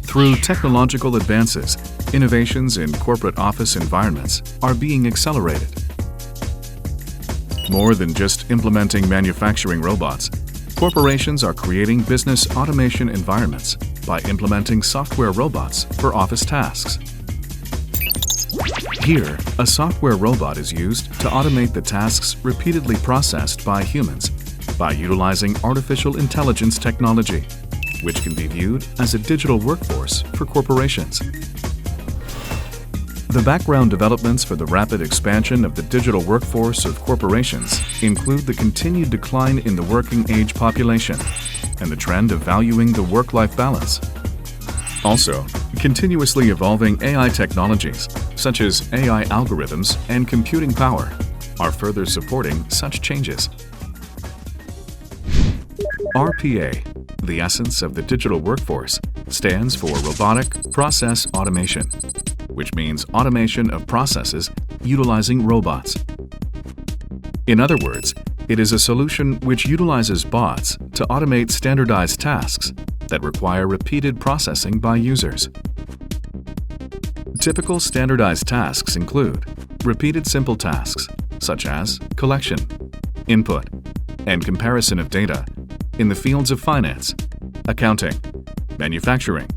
Through technological advances, innovations in corporate office environments are being accelerated. More than just implementing manufacturing robots, corporations are creating business automation environments by implementing software robots for office tasks. Here, a software robot is used to automate the tasks repeatedly processed by humans by utilizing artificial intelligence technology, which can be viewed as a digital workforce for corporations. The background developments for the rapid expansion of the digital workforce of corporations include the continued decline in the working age population and the trend of valuing the work-life balance. Also, continuously evolving AI technologies, such as AI algorithms and computing power, are further supporting such changes. RPA, the essence of the digital workforce, stands for Robotic Process Automation, which means automation of processes utilizing robots. In other words, it is a solution which utilizes bots to automate standardized tasks that require repeated processing by users. Typical standardized tasks include repeated simple tasks, such as collection, input, and comparison of data in the fields of finance, accounting, manufacturing,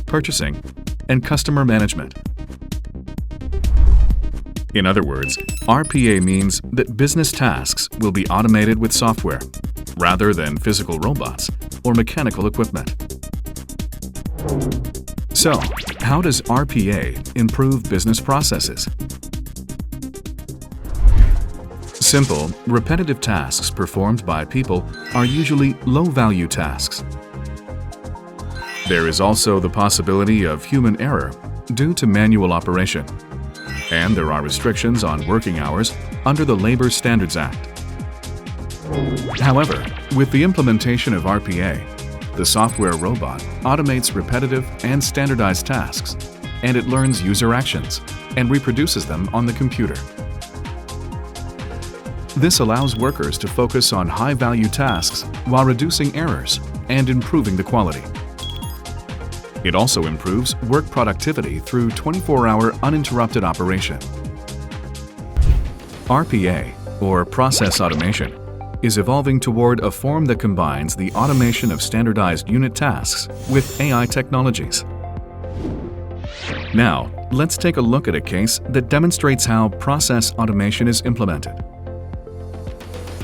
purchasing, and customer management. In other words, RPA means that business tasks will be automated with software, rather than physical robots or mechanical equipment. So, how does RPA improve business processes? Simple, repetitive tasks performed by people are usually low-value tasks. There is also the possibility of human error due to manual operation, and there are restrictions on working hours under the Labor Standards Act. However, with the implementation of RPA, the software robot automates repetitive and standardized tasks, and it learns user actions and reproduces them on the computer. This allows workers to focus on high-value tasks while reducing errors and improving the quality. It also improves work productivity through 24-hour uninterrupted operation. RPA, or Process Automation, is evolving toward a form that combines the automation of standardized unit tasks with AI technologies. Now, let's take a look at a case that demonstrates how process automation is implemented.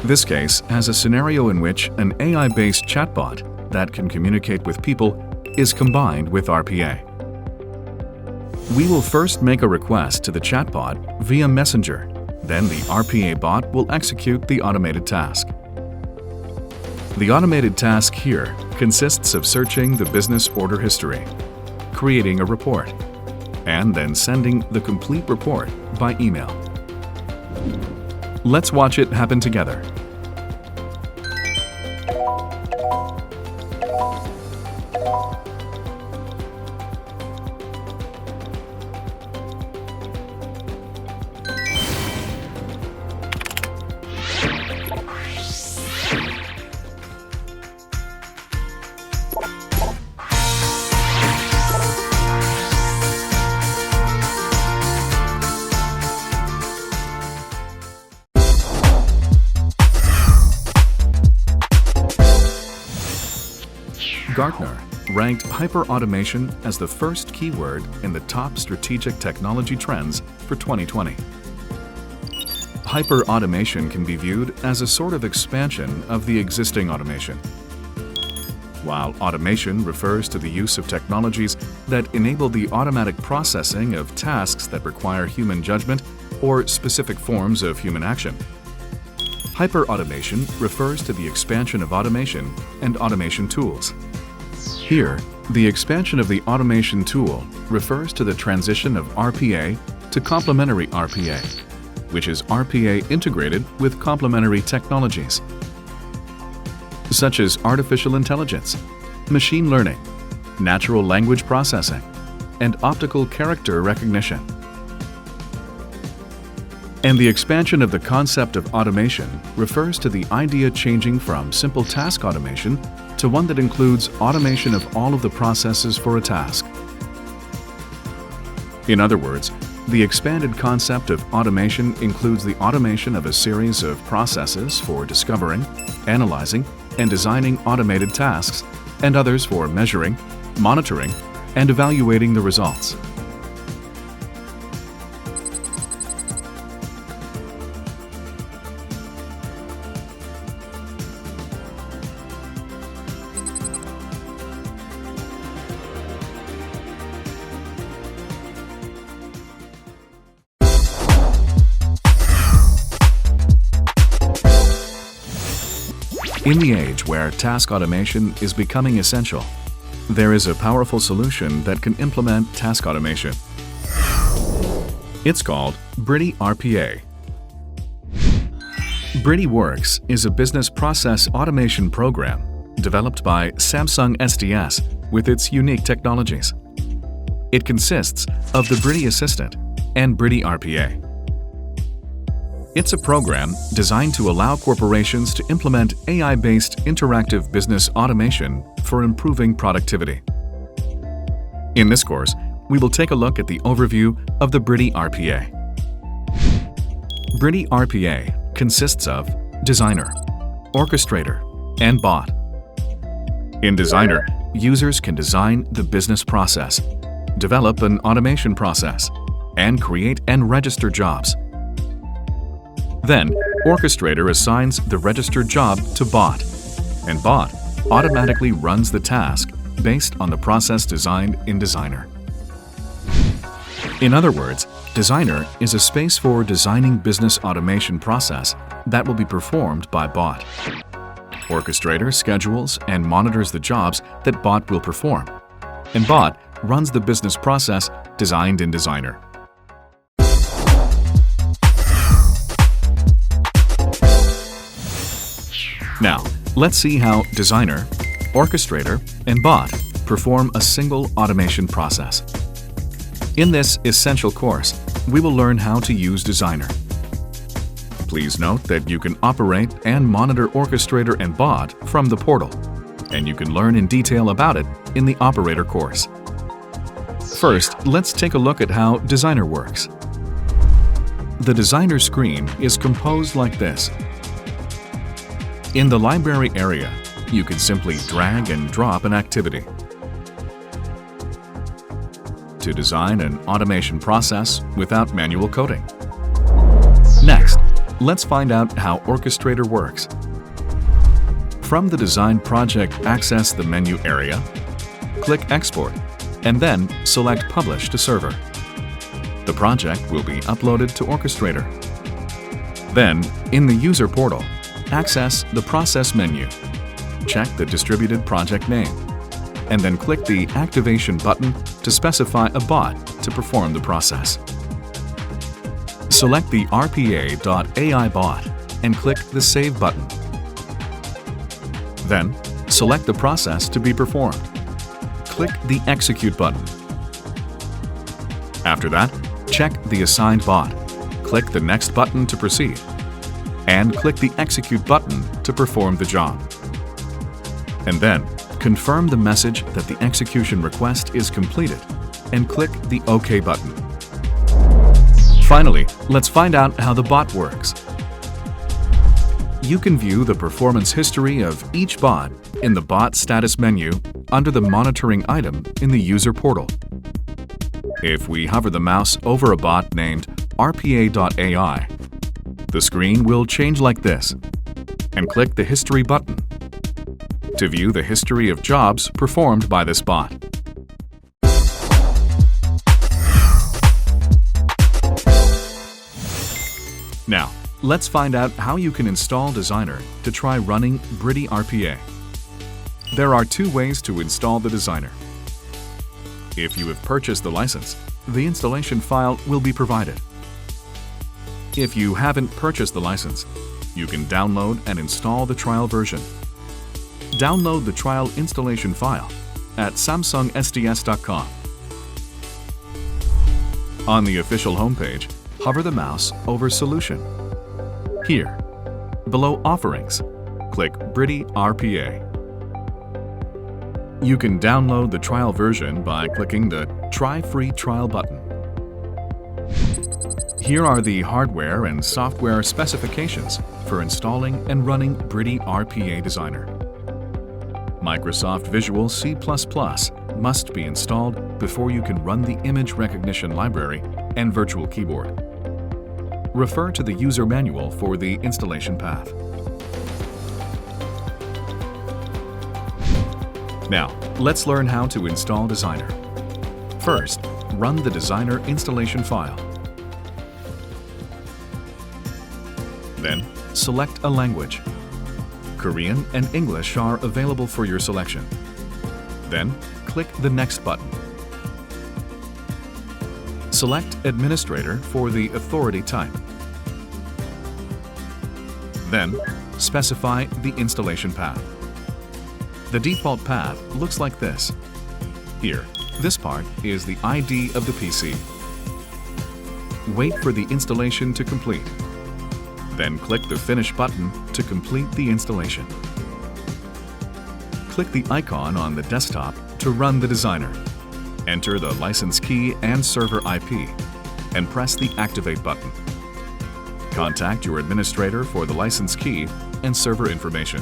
This case has a scenario in which an AI-based chatbot that can communicate with people is combined with RPA. We will first make a request to the chatbot via Messenger. Then the RPA bot will execute the automated task. The automated task here consists of searching the business order history, creating a report, and then sending the complete report by email. Let's watch it happen together. Gartner ranked hyper-automation as the first keyword in the top strategic technology trends for 2020. Hyper-automation can be viewed as a sort of expansion of the existing automation. While automation refers to the use of technologies that enable the automatic processing of tasks that require human judgment or specific forms of human action. Hyper-automation refers to the expansion of automation and automation tools. Here, the expansion of the automation tool refers to the transition of RPA to complementary RPA, which is RPA integrated with complementary technologies, such as artificial intelligence, machine learning, natural language processing, and optical character recognition. And the expansion of the concept of automation refers to the idea changing from simple task automation to one that includes automation of all of the processes for a task. In other words, the expanded concept of automation includes the automation of a series of processes for discovering, analyzing, and designing automated tasks, and others for measuring, monitoring, and evaluating the results. In the age where task automation is becoming essential, there is a powerful solution that can implement task automation. It's called Brity RPA. Brity Works is a business process automation program developed by Samsung SDS with its unique technologies. It consists of the Brity Assistant and Brity RPA. It's a program designed to allow corporations to implement AI-based interactive business automation for improving productivity. In this course, we will take a look at the overview of the Brity RPA. Brity RPA consists of Designer, Orchestrator, and Bot. In Designer, users can design the business process, develop an automation process, and create and register jobs. Then, Orchestrator assigns the registered job to Bot, and Bot automatically runs the task based on the process designed in Designer. In other words, Designer is a space for designing business automation process that will be performed by Bot. Orchestrator schedules and monitors the jobs that Bot will perform, and Bot runs the business process designed in Designer. Now, let's see how Designer, Orchestrator, and Bot perform a single automation process. In this essential course, we will learn how to use Designer. Please note that you can operate and monitor Orchestrator and Bot from the portal, and you can learn in detail about it in the Operator course. First, let's take a look at how Designer works. The Designer screen is composed like this. In the library area, you can simply drag and drop an activity. To design an automation process without manual coding. Next, let's find out how Orchestrator works. From the Design Project, access the menu area, click Export, and then select Publish to Server. The project will be uploaded to Orchestrator. Then, in the User Portal, access the Process menu, check the distributed project name, and then click the Activation button to specify a bot to perform the process. Select the RPA.ai bot and click the Save button. Then, select the process to be performed. Click the Execute button. After that, check the assigned bot, click the Next button to proceed, and click the Execute button to perform the job. And then, confirm the message that the execution request is completed and click the OK button. Finally, let's find out how the bot works. You can view the performance history of each bot in the Bot Status menu under the Monitoring item in the User Portal. If we hover the mouse over a bot named RPA.ai, the screen will change like this, and click the History button to view the history of jobs performed by this bot. Now, let's find out how you can install Designer to try running Brity RPA. There are two ways to install the Designer. If you have purchased the license, the installation file will be provided. If you haven't purchased the license, you can download and install the trial version. Download the trial installation file at samsungsds.com. On the official homepage, hover the mouse over Solution. Here, below Offerings, click Brity RPA. You can download the trial version by clicking the Try Free Trial button. Here are the hardware and software specifications for installing and running Brity RPA Designer. Microsoft Visual C++ must be installed before you can run the image recognition library and virtual keyboard. Refer to the user manual for the installation path. Now, let's learn how to install Designer. First, run the Designer installation file. Then, select a language. Korean and English are available for your selection. Then, click the Next button. Select Administrator for the authority type. Then, specify the installation path. The default path looks like this. Here, this part is the ID of the PC. Wait for the installation to complete. Then click the Finish button to complete the installation. Click the icon on the desktop to run the Designer. Enter the license key and server IP, and press the Activate button. Contact your administrator for the license key and server information.